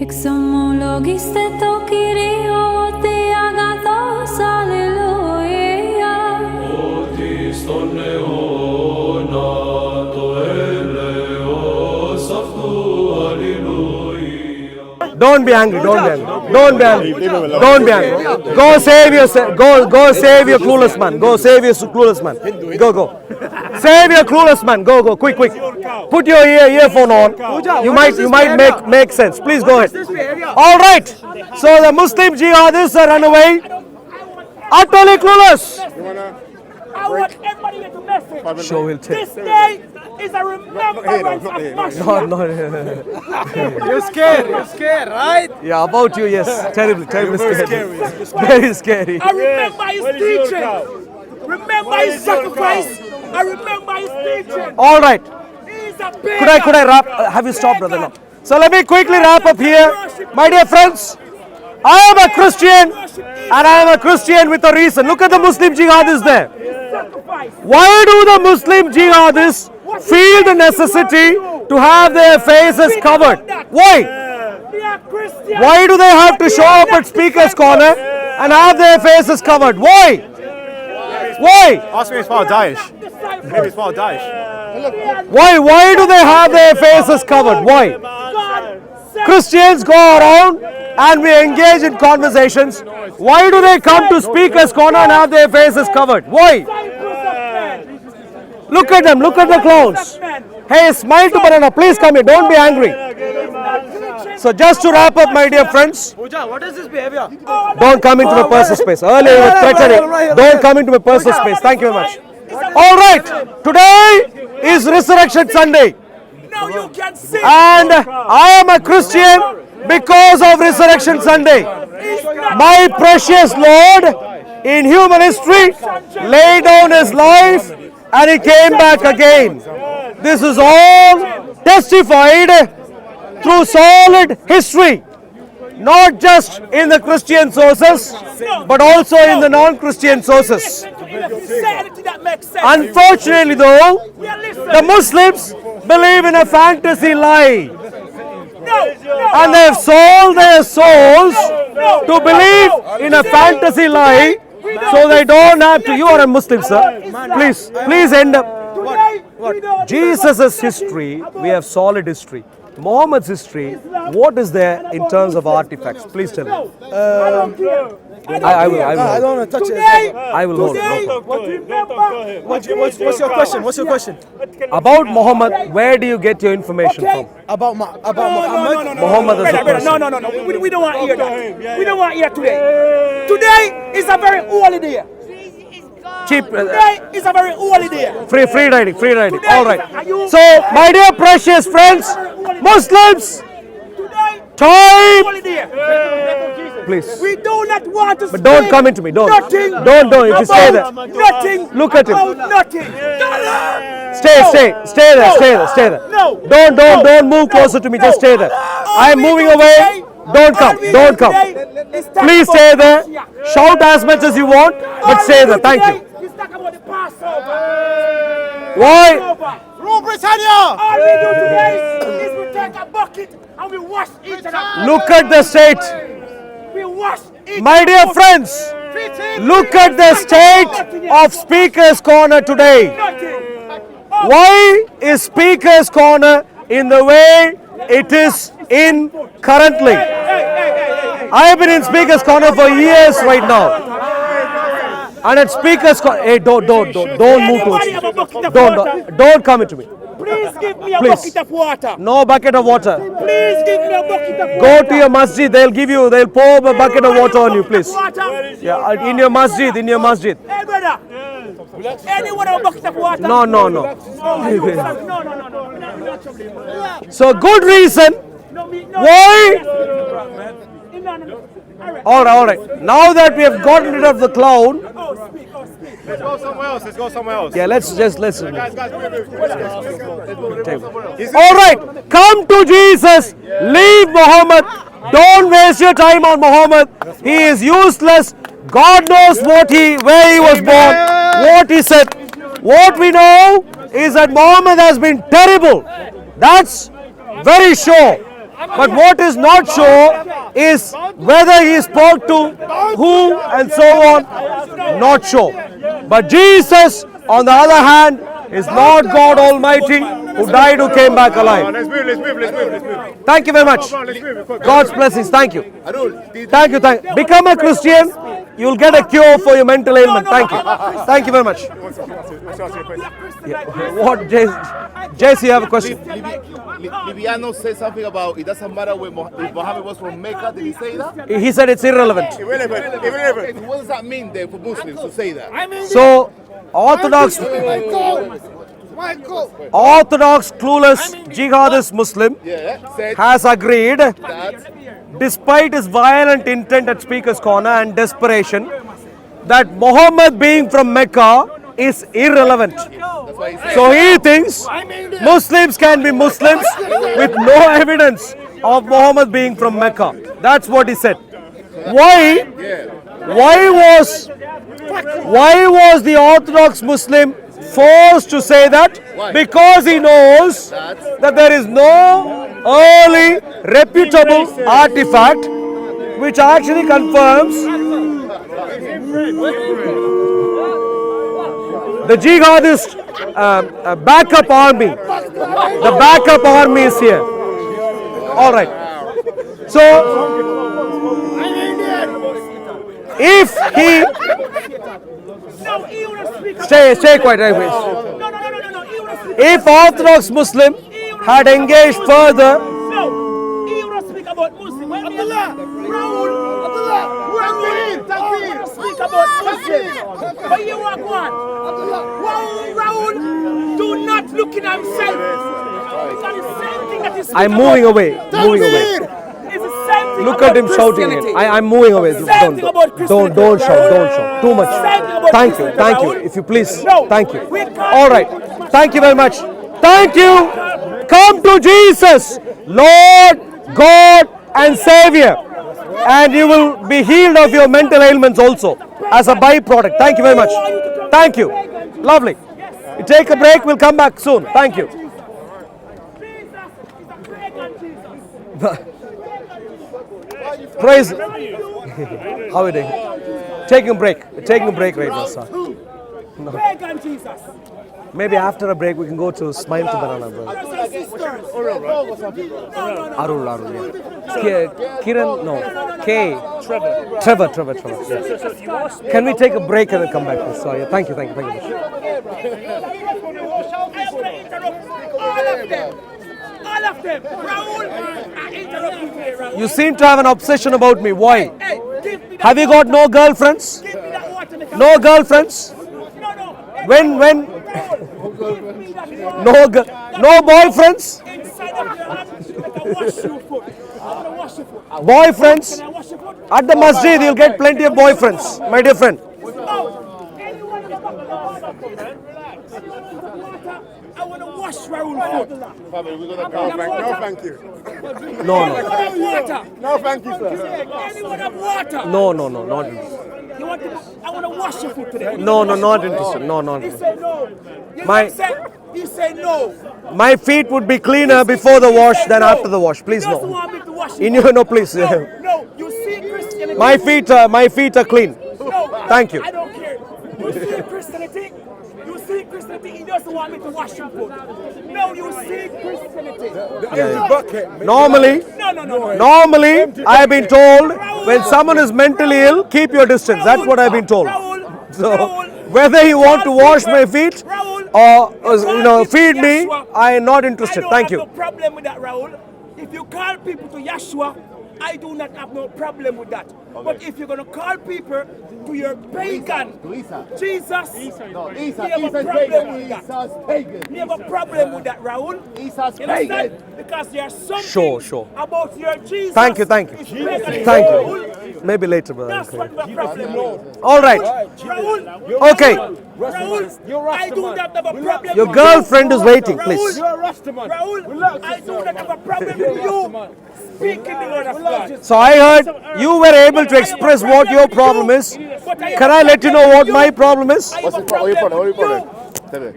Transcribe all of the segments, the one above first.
Exomologiste tokirio te agathos alleluia. Otis ton neona to eleos aftu alleluia. Don't be angry. Don't be angry. Don't be angry. Don't be angry. Go save yourself. Go save your clueless man. Go save your clueless man. Go. Save your clueless man. Go. Quick. Put your earphone on. You might make sense. Please go ahead. All right. So the Muslim jihadists are run away. Utterly clueless. I want everybody here to listen. Show will take. This day is a remembrance of Mashiach. No. You're scared, right? Yeah, about you, yes. Terribly scary. Very scary. I remember his teaching. Remember his sacrifice. I remember his teaching. All right. He's a big Could I wrap? Have you stopped, brother? No. So let me quickly wrap up here. My dear friends, I am a Christian and I am a Christian with a reason. Look at the Muslim jihadists there. sacrifice. Why do the Muslim jihadists feel the necessity to have their faces covered? Why? They are Christians. Why do they have to show up at Speaker's Corner and have their faces covered? Why? Ask me if it's part of Daesh. Maybe it's part of Daesh. Why do they have their faces covered? Why? Christians go around and we engage in conversations. Why do they come to Speaker's Corner and have their faces covered? Why? Look at them, look at the clowns. Hey, smile to Banana, please come here, don't be angry. So just to wrap up, my dear friends, Pooja, what is this behavior? don't come into my personal space. Earlier you were threatening, don't come into my personal space. Thank you very much. All right, today is Resurrection Sunday. Now you can see. And I am a Christian because of Resurrection Sunday. My precious Lord in human history laid down his life and he came back again. This is all testified through solid history, not just in the Christian sources but also in the non-Christian sources. Unfortunately though, the Muslims believe in a fantasy lie. And they've sold their souls to believe in a fantasy lie so they don't have to. You are a Muslim, sir. Please end up. Jesus' history, we have solid history. Muhammad's history, what is there in terms of artifacts? Please tell me. I will. I don't want to touch it. I will hold it. No problem. What's your question? What's your question? About Muhammad, where do you get your information from? About Muhammad? Muhammad is a person. No. We don't want to hear that. We don't want to hear today. Today is a very holy day. Cheap. Today is a very holy day. Free riding. All right. So, my dear precious friends, Muslims, time. Holy day. Please. We do not want to But don't come into me. Don't. Nothing. Don't. If you stay there. Nothing. Look at him. About nothing. Stay there. No. Don't move closer to me. Just stay there. I am moving away. Don't come. Please stay there. Shout as much as you want, but stay there. Thank you. Let's talk about the Passover. Why? Rule Britannia! All we do today is we take a bucket and we wash each other. Look at the state. We wash each My dear friends, look at the state of Speaker's Corner today. Why is Speaker's Corner in the way it is in currently? I have been in Speaker's Corner for years right now. And at Speaker's Corner, hey, don't move towards me. Don't come into me. Please give me a Please. bucket of water. No bucket of water. Please give me a bucket of water. Go to your masjid, they'll pour a bucket of water on you, please. Water. Yeah, in your masjid. Hey brother. Anyone have a bucket of water? No. No. So good reason why. All right. Now that we have gotten rid of the clown, Let's go somewhere else. yeah, let's. Guys, move. All right, come to Jesus. Leave Muhammad. Don't waste your time on Muhammad. He is useless. God knows where he was born, what he said. What we know is that Muhammad has been terrible. That's very sure. But what is not sure is whether he spoke to who and so on. Not sure. But Jesus, on the other hand, is Lord God Almighty, who died, who came back alive. Let's move. Thank you very much. Let's move. God's blessings. Thank you. Thank you. Thank you. Become a Christian. You'll get a cure for your mental ailment. Thank you. Thank you very much. What, Jace, you have a question? Liviano said something about it doesn't matter if Muhammad was from Mecca. Did he say that? He said it's irrelevant. Irrelevant. What does that mean then for Muslims to say that? So, Orthodox clueless jihadist Muslim Said has agreed, that despite his violent intent at Speaker's Corner and desperation, that Muhammad being from Mecca is irrelevant. that's why he said. So he thinks Muslims can be Muslims with no evidence of Muhammad being from Mecca. That's what he said. Why? Why was the Orthodox Muslim forced to say that? Because he knows that there is no early reputable artifact which actually confirms the jihadist backup army. The backup army is here. All right. So, if he stay quiet, right, please. If Orthodox Muslim had engaged further, No, he want to speak about Muslim. Abdullah, Raul, speak about Muslim. But you want what? Raul, do not look in himself. It's the same thing that is. I'm moving away. Moving away. It's the same thing Look about at him shouting. Christianity. I'm moving away. Same thing about Christianity. Don't shout. Don't shout. Too much. Same thing about Thank you. Christianity, Thank you. Raul. If you please. No. Thank you. We can't- All right. Thank you very much. Thank you. Come to Jesus, Lord, God, and Savior, and you will be healed of your mental ailments also as a byproduct. Thank you very much. Thank you. Lovely. You take a break. We'll come back soon. Thank you. Praise. How are you doing? Taking a break. We're taking a break right now, sir. Pagan Jesus. Maybe after a break we can go to Smile to Banana, brother. Brothers and sisters. Arul, yeah. Kiran, no. K. Trevor. Yes. Can we take a break and then come back? Sorry. Thank you. I have to interrupt all of them. Raul, I interrupt you today, Raul. You seem to have an obsession about me. Why? Hey, give me that Have you got no girlfriends? Give me that water. Make No girlfriends? No. When? Give me that water. No boyfriends? Inside of your hand, make I wash your foot. I want to wash your foot. Boyfriends? Can I wash your foot? At the masjid you'll get plenty of boyfriends, my dear friend. No. Anyone who's got water, I want to wash Raul's foot. Family, we're gonna Thank you. No. Anyone have water? No, thank you, sir. Anyone have water? No, not interested. You want to, I want to wash your foot today. No, not interested. No, not He interested. said no. You My- he said no. My feet would be cleaner before the wash than after the wash. Please He doesn't no. want me to wash In your your no, please. No, you see Christianity. My feet are clean. No, Thank you. I don't care. You see Christianity. He doesn't want me to wash your foot. No, you see Christianity. Normally, No. I have been told when someone is mentally ill, keep your distance. That's what I've been told. So whether you want to wash my feet or feed me, I am not interested. Thank I don't you. have no problem with that, Raul. If you call people to Yeshua, I do not have no problem with that. But if you're going to call people to your pagan, Jesus, we have a problem with that. We have a problem with that, Raul. You understand? Because there are some Sure. things about your Jesus. Thank you. It's pagan. Thank Raul, you. Maybe later, that's brother. what we have problem with. All right. Raul, Okay. Raul, I do not have a problem Your with girlfriend you. is waiting, please. Raul, I do not have a problem with you speaking the word of God. So I heard you were able to express what your problem is. Can I let you know what my problem is? What's the problem? What are you problem? Tell me.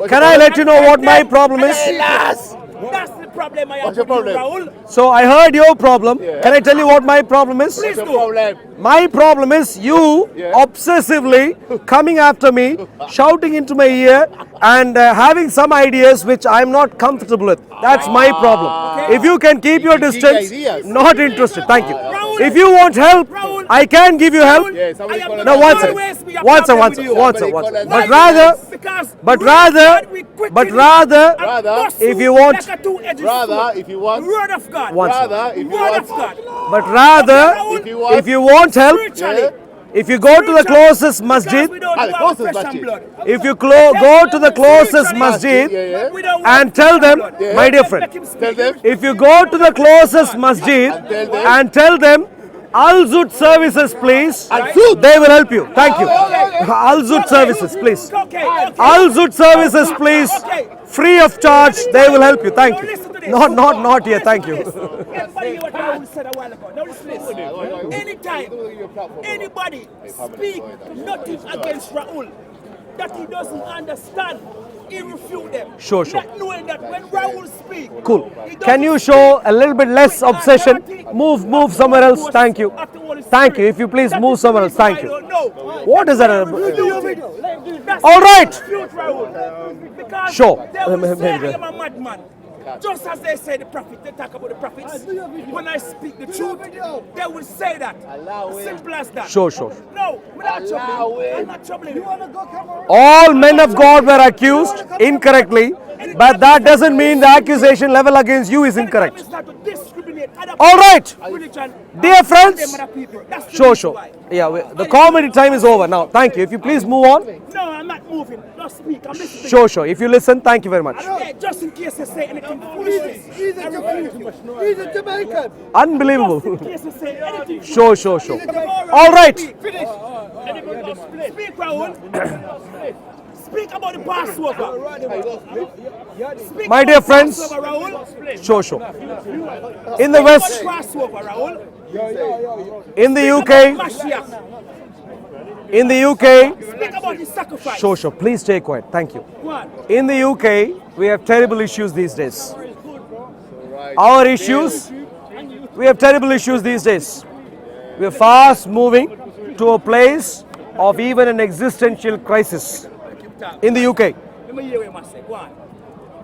Can I let you know what my problem is? That's the problem I have What's your with you, problem? Raul. So I heard your problem. Can I tell you what my problem is? Please No do. problem. My problem is you obsessively coming after me, shouting into my ear, and having some ideas which I'm not comfortable with. That's my problem. If you can keep your distance, ideas. not interested. Thank you. Raul. If you want help, Raul. I can give you help. Yeah, somebody I am call gonna No, one always second. be a One second, problem one with second, you. one Somebody second, one call second. that But man. rather, Because but the rather, word of God, we quicken but it rather, and bust if you you want- like a two-edged Rather, sword. if you want, Word of God. One rather, if you Word want, of God. but rather, if you want, if you want help, Spiritually. if you go to the closest Because masjid, we don't Ah, do the our closest flesh and masjid. blood. if you go to the closest Spiritually, masjid yeah. we don't and want tell flesh them, and blood. my dear Let friend, him speak. Tell them. if you go to the closest masjid and tell them, Al Zut services, please, they will help you. Thank you. Al Zut services, please. Okay, okay. Al Zut services, please, free of charge, they will help you. Thank Now you. listen to this. Not yet. Thank you. Everybody hear what Raul said a while ago. Now listen to this. Anytime anybody speak nothing against Raul that he doesn't understand, he refute them. Sure, sure. Not knowing that when Raul speaks, Cool. he Can you doesn't show speak a little bit less with obsession? authority Move of somewhere the else. Holy Thank you. Spirit, of the Holy Thank Spirit. you. If you please That move is the somewhere else. reason Thank I you. don't know. What is that? That's why I refute. That's All why I right. refute Raul. Because Sure. they will say Maybe. I am a madman. Just as they say the prophet, they talk about the prophets. When I speak the truth, they will say that. Simple as that. Sure. No, we're not troubling. I'm not troubling you. All men of God were accused incorrectly, but that doesn't mean the accusation level against you is incorrect. It's not to discriminate other All right. religion. Dear friends, and them other people. That's the Sure. reason why. Yeah, the comedy time is over now. Thank you. If you please move on. No, I'm not moving. Just speak. I'm listening. Sure. If you listen, thank you very much. Yeah, just in case they say anything foolishness. He's a Jamaican. He's a Jamaican. Unbelievable. Just in case they say anything Sure. foolishness. All right. Finish. Speak, Raul. Speak about the Passover. Speak My about dear the friends. Passover, Raul. Sure. In the About West, the Passover, Raul. in the About UK, Mashiach. in the UK, Speak about the sacrifice. sure. Please stay quiet. Thank you. Go on. In the UK, we have terrible issues these days. Our issues, we have terrible issues these days. We are fast moving to a place of even an existential crisis in the UK. Let me hear what you must say. Go on.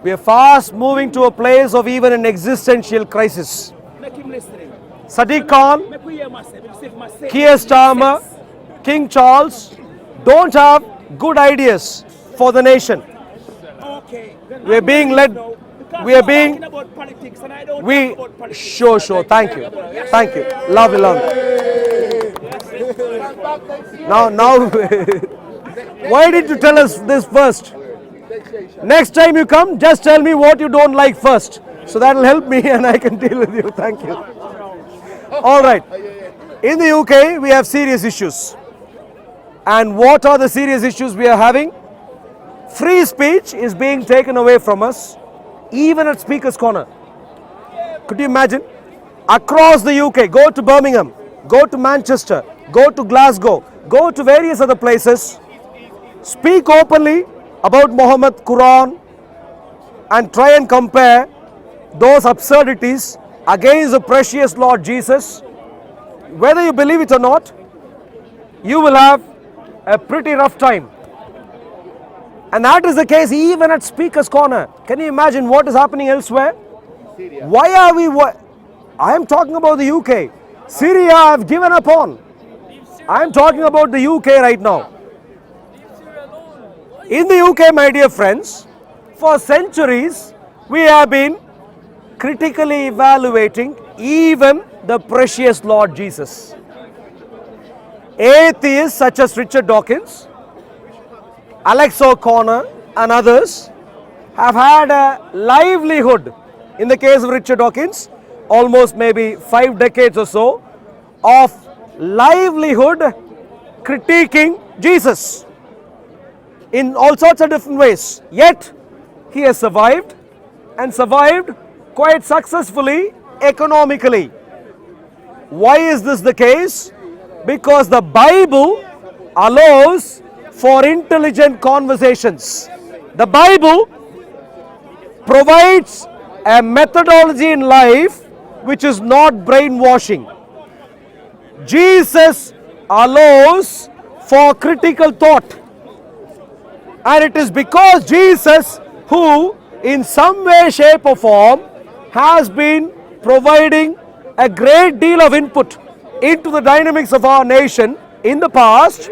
We are fast moving to a place of even an existential crisis. Make him listening. Sadiq Khan, Make me hear what you must say. Because if you must say- Keir Starmer, King Charles don't have good ideas for the nation. Okay. We are being led- Because we are you're being- talking about politics and I don't We, talk about politics. sure. Thank you. Lovely. Now, why did you tell us this first? Next time you come, just tell me what you don't like first. So that will help me and I can deal with you. Thank you. All right. In the UK, we have serious issues. And what are the serious issues we are having? Free speech is being taken away from us, even at Speaker's Corner. Could you imagine? Across the UK, go to Birmingham, go to Manchester, go to Glasgow, go to various other places, speak openly about Muhammad, Quran, and try and compare those absurdities against the precious Lord Jesus. Whether you believe it or not, you will have a pretty rough time. And that is the case even at Speaker's Corner. Can you imagine what is happening elsewhere? Why are we... I am talking about the UK. Syria I have given up on. I am talking about the UK right now. In the UK, my dear friends, for centuries, we have been critically evaluating even the precious Lord Jesus. Atheists such as Richard Dawkins, Alex O'Connor and others have had a livelihood, in the case of Richard Dawkins, almost maybe 5 decades or so, of livelihood critiquing Jesus in all sorts of different ways. Yet, he has survived and survived quite successfully economically. Why is this the case? Because the Bible allows for intelligent conversations. The Bible provides a methodology in life which is not brainwashing. Jesus allows for critical thought. And it is because Jesus, who in some way, shape or form has been providing a great deal of input into the dynamics of our nation in the past,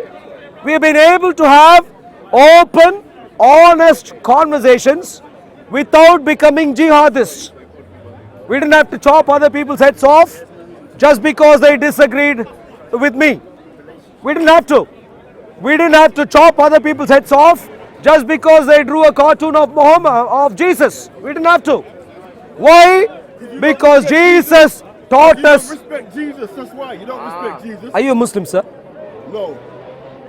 we have been able to have open, honest conversations without becoming jihadists. We didn't have to chop other people's heads off just because they disagreed with me. We didn't have to. We didn't have to chop other people's heads off just because they drew a cartoon of Muhammad, of Jesus. We didn't have to. Why? Because Jesus taught us. You don't respect Jesus, that's why. You don't respect Jesus. Are you a Muslim, sir? No.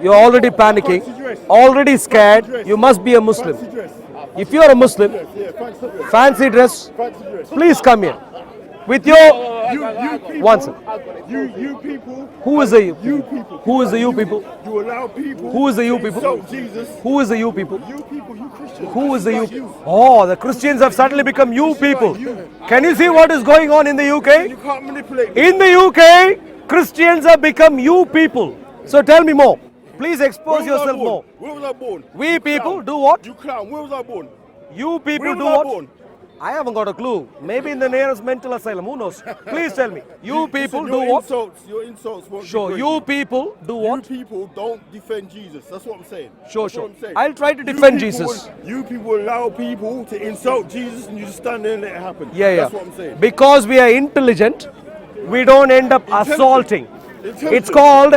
You're already panicking, already scared. You must be a Muslim. Fancy dress. If you are a Muslim, Yeah, fancy dress. fancy dress, Fancy dress. please come here. With your You people. one sir. You people. Who is the you? You people. Who is the you people? You allow people. Who is the you to people? insult Jesus. Who is the you people? You people, you Christians. Who is the Like you? Oh, the Christians have suddenly become you people. Can you see what is going on in the You UK? can't manipulate me. In the UK, Christians have become you people. So tell me more. Please expose Where was I yourself born? more. Where was I born? We You people clown. do what? You clown. Where was I born? You people Where do was I what? born? I haven't got a clue. Maybe in the nearest mental asylum. Who knows? Please tell me. You people Listen, do your what? Your insults won't Sure. degrade You people do what? You people don't defend Jesus. That's what I'm saying. Sure, That's sure. what I'm saying. I'll try to You defend people Jesus. You people allow people to insult Jesus and you just stand there and let it happen. Yeah, That's yeah. what I'm saying. Because we are intelligent, we don't end up assaulting. Intelligent. It's called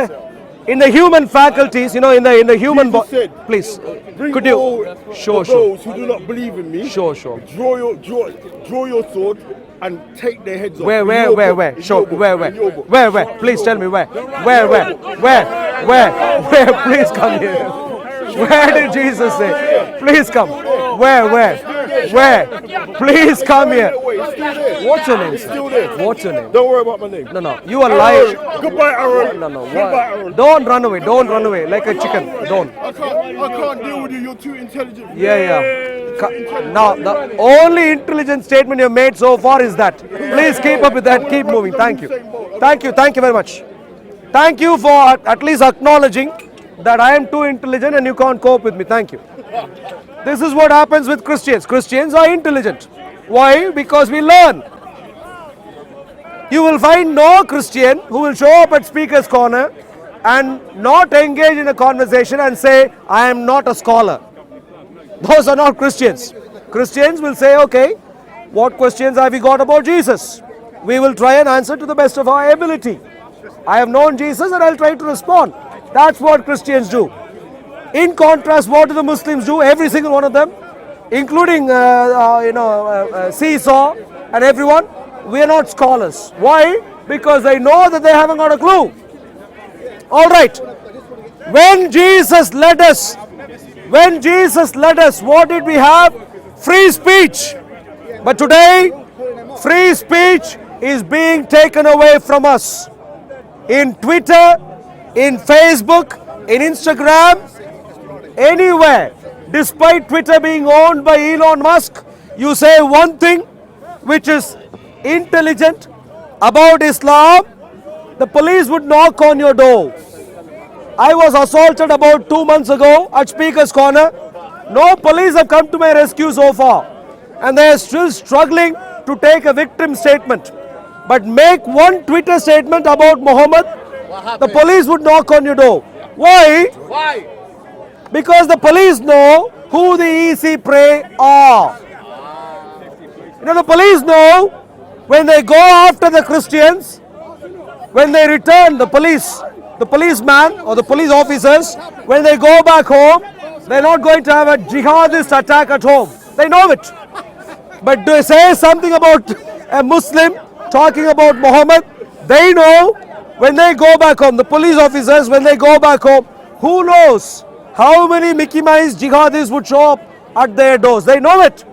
in the human faculties, in the human Jesus body. said, Please, Bring could all you? Sure, of sure. those who do not believe in me. Sure, sure. Draw your sword and take their heads off. Where? In your book, Sure. in your book, Where? in your book. Where? Please tell me where. Where? Please come here. Where did Jesus say? Please come. Where? Please come here. It's still there. What's your name, It's still there. sir? What's your name? Don't worry about my name. No. You are lying. Goodbye, Aaron. No. Goodbye, Aaron. Don't run away. Don't run away like a chicken. Don't. I can't deal with you. You're too intelligent. Now, the only intelligent statement you've made so far is that. Please keep up with that. Keep moving. Thank you. Thank you very much. Thank you for at least acknowledging that I am too intelligent and you can't cope with me. Thank you. This is what happens with Christians. Christians are intelligent. Why? Because we learn. You will find no Christian who will show up at Speaker's Corner and not engage in a conversation and say, I am not a scholar. Those are not Christians. Christians will say, okay, what questions have we got about Jesus? We will try and answer to the best of our ability. I have known Jesus and I'll try to respond. That's what Christians do. In contrast, what do the Muslims do? Every single one of them, including Seesaw and everyone, we are not scholars. Why? Because they know that they haven't got a clue. All right. When Jesus led us, what did we have? Free speech. But today, free speech is being taken away from us. In Twitter, in Facebook, in Instagram, anywhere. Despite Twitter being owned by Elon Musk, you say one thing which is intelligent about Islam, the police would knock on your door. I was assaulted about 2 months ago at Speaker's Corner. No police have come to my rescue so far. And they are still struggling to take a victim statement. But make one Twitter statement about Muhammad, the police would knock on your door. Why? Because the police know who the easy prey are. The police know when they go after the Christians, when they return, the policeman or the police officers, when they go back home, they're not going to have a jihadist attack at home. They know it. But to say something about a Muslim talking about Muhammad, they know when they go back home, the police officers, when they go back home, who knows how many Mickey Mouse jihadis would show up at their doors. They know it.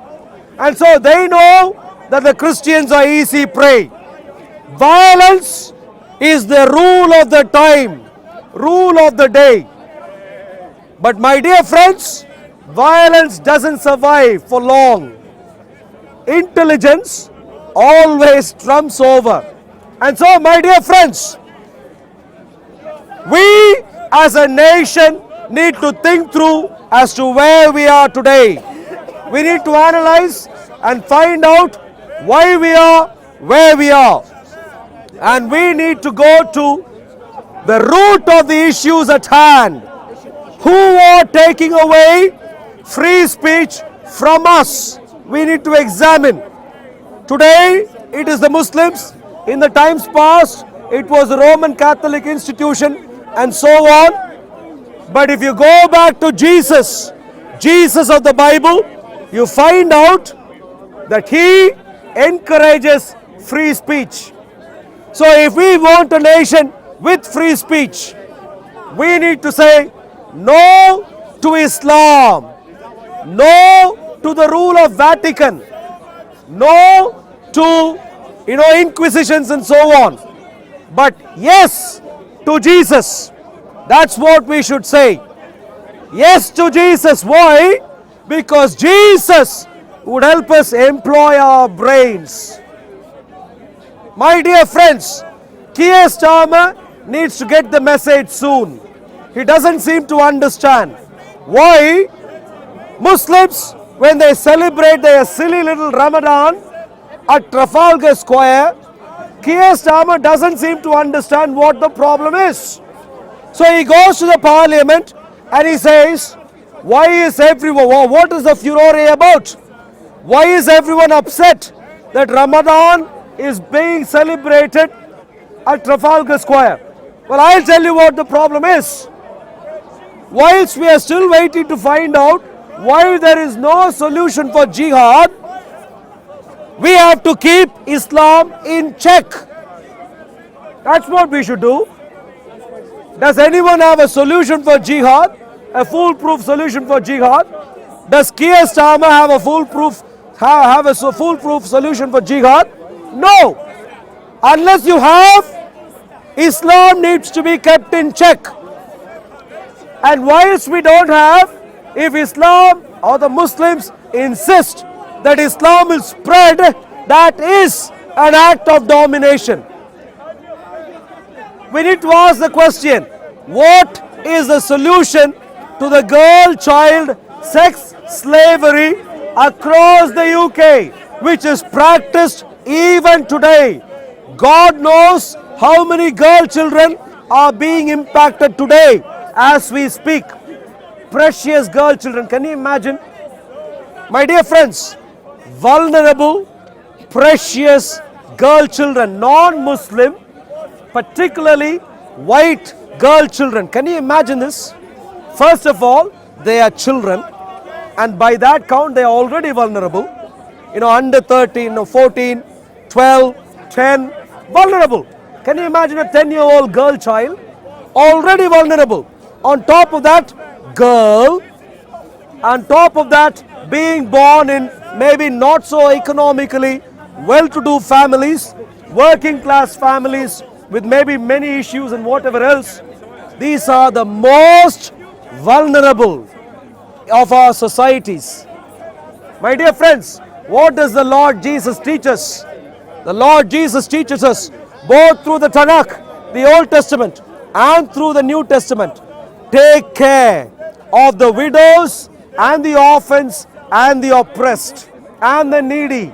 And so they know that the Christians are easy prey. Violence is the rule of the time, rule of the day. But my dear friends, violence doesn't survive for long. intelligence always trumps over. And so, my dear friends, we as a nation need to think through as to where we are today. We need to analyze and find out why we are where we are. And we need to go to the root of the issues at hand. Who are taking away free speech from us? We need to examine. Today, it is the Muslims. In the times past, it was the Roman Catholic institution and so on. But if you go back to Jesus, Jesus of the Bible, you find out that he encourages free speech. So if we want a nation with free speech, we need to say no to Islam, no to the rule of Vatican, no to inquisitions and so on, but yes to Jesus. That's what we should say. Yes to Jesus. Why? Because Jesus would help us employ our brains. My dear friends, Keir Starmer needs to get the message soon. He doesn't seem to understand why Muslims, when they celebrate their silly little Ramadan at Trafalgar Square, Keir Starmer doesn't seem to understand what the problem is. So he goes to the parliament and he says, why is everyone, what is the furore about? Why is everyone upset that Ramadan is being celebrated at Trafalgar Square? Well, I'll tell you what the problem is. Whilst we are still waiting to find out why there is no solution for jihad, we have to keep Islam in check. That's what we should do. Does anyone have a solution for jihad? A foolproof solution for jihad? Does Keir Starmer have a foolproof solution for jihad? No. Unless you have, Islam needs to be kept in check. And whilst we don't have, if Islam or the Muslims insist that Islam will spread, that is an act of domination. We need to ask the question, what is the solution to the girl-child sex slavery across the UK, which is practiced even today? God knows how many girl children are being impacted today as we speak. Precious girl children, can you imagine? My dear friends, vulnerable, precious girl children, non-Muslim, particularly white girl children. Can you imagine this? First of all, they are children, and by that count, they are already vulnerable. Under 13, 14, 12, 10, vulnerable. Can you imagine a 10-year-old girl child? Already vulnerable. On top of that, girl. On top of that, being born in maybe not so economically well-to-do families, working class families with maybe many issues and whatever else. These are the most vulnerable of our societies. My dear friends, what does the Lord Jesus teach us? The Lord Jesus teaches us both through the Tanakh, the Old Testament, and through the New Testament. Take care of the widows and the orphans and the oppressed and the needy.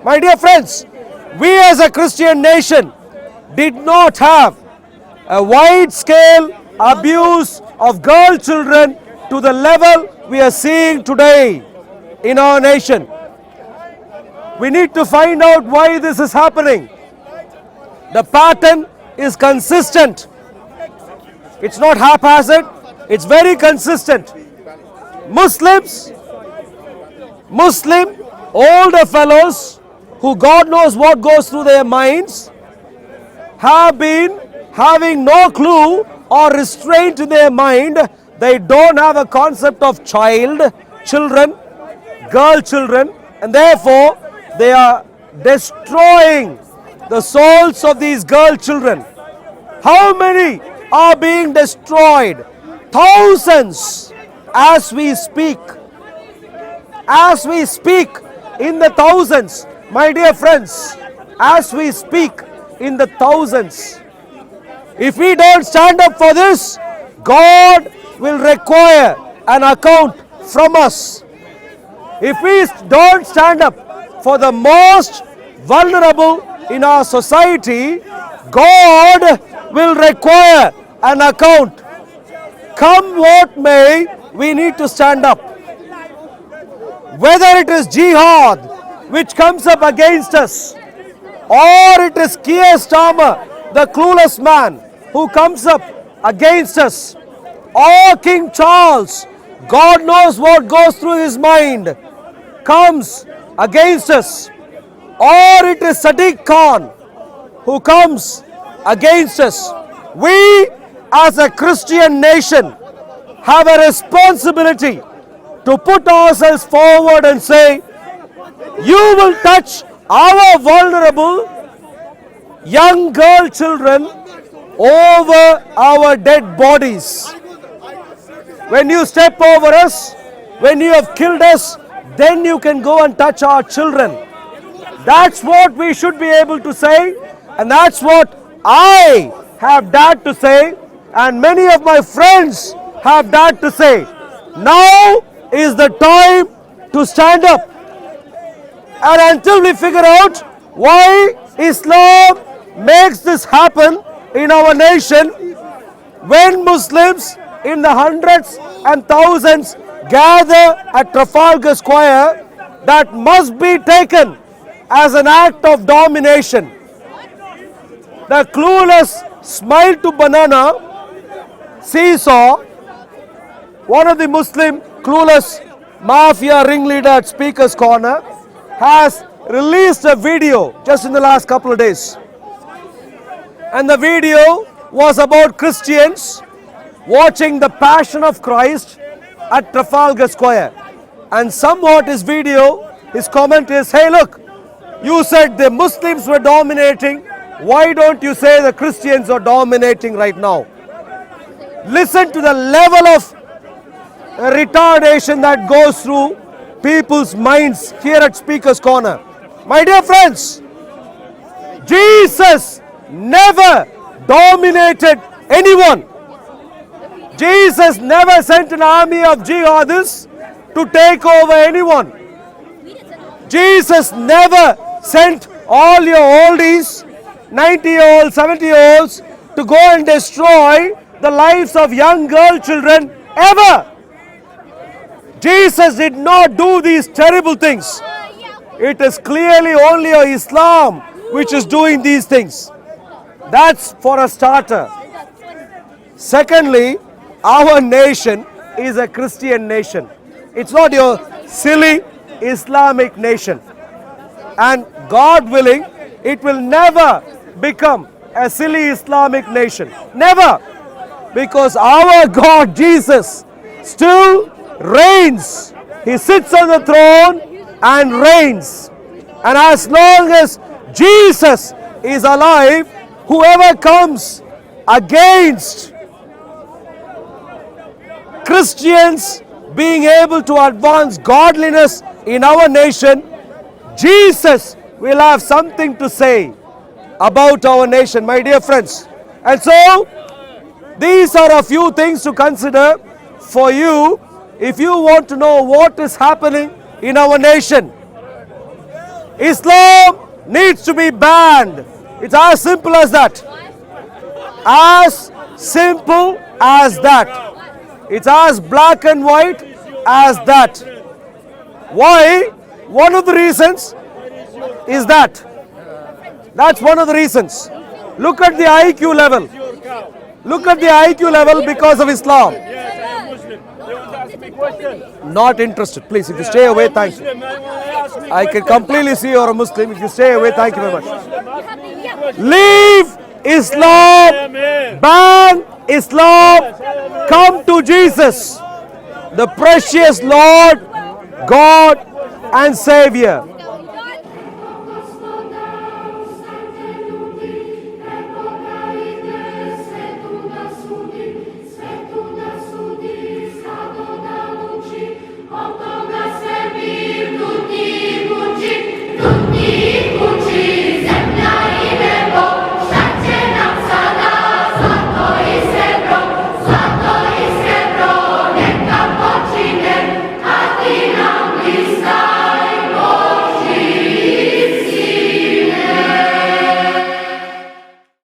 My dear friends, we as a Christian nation did not have a wide-scale abuse of girl children to the level we are seeing today in our nation. We need to find out why this is happening. The pattern is consistent. It's not haphazard, it's very consistent. Muslim older fellows who God knows what goes through their minds have been having no clue or restraint in their mind. They don't have a concept of children, girl children, and therefore they are destroying the souls of these girl children. How many are being destroyed? Thousands as we speak. As we speak, in the thousands. My dear friends, as we speak, in the thousands. If we don't stand up for this, God will require an account from us. If we don't stand up for the most vulnerable in our society, God will require an account. Come what may, we need to stand up. Whether it is jihad which comes up against us, or it is Keir Starmer, the clueless man who comes up against us, or King Charles, God knows what goes through his mind, comes against us, or it is Sadiq Khan who comes against us. We as a Christian nation have a responsibility to put ourselves forward and say, you will touch our vulnerable young girl children over our dead bodies. When you step over us, when you have killed us, then you can go and touch our children. That's what we should be able to say, and that's what I have dared to say, and many of my friends have dared to say. Now is the time to stand up. And until we figure out why Islam makes this happen in our nation, when Muslims in the hundreds and thousands gather at Trafalgar Square, that must be taken as an act of domination. The clueless smile to banana seesaw, one of the Muslim clueless mafia ringleader at Speaker's Corner, has released a video just in the last couple of days. And the video was about Christians watching the Passion of Christ at Trafalgar Square. And somewhat his video, his comment is, hey look, you said the Muslims were dominating, why don't you say the Christians are dominating right now? Listen to the level of retardation that goes through people's minds here at Speaker's Corner. My dear friends, Jesus never dominated anyone. Jesus never sent an army of jihadists to take over anyone. Jesus never sent all your oldies, 90-year-olds, 70-year-olds to go and destroy the lives of young girl children ever. Jesus did not do these terrible things. It is clearly only Islam which is doing these things. That's for a starter. Secondly, our nation is a Christian nation. It's not your silly Islamic nation. And God willing, it will never become a silly Islamic nation. Never. Because our God, Jesus, still reigns. He sits on the throne and reigns. And as long as Jesus is alive, whoever comes against Christians being able to advance godliness in our nation, Jesus will have something to say about our nation, my dear friends. And so, these are a few things to consider for you if you want to know what is happening in our nation. Islam needs to be banned. It's as simple as that. As simple as that. It's as black and white as that. Why? One of the reasons is that. That's one of the reasons. Look at the IQ level. Look at the IQ level because of Islam. Not interested. Please, if you stay away, thank you. I can completely see you're a Muslim. If you stay away, thank you very much. Leave Islam. Ban Islam. Come to Jesus, the precious Lord, God and Savior.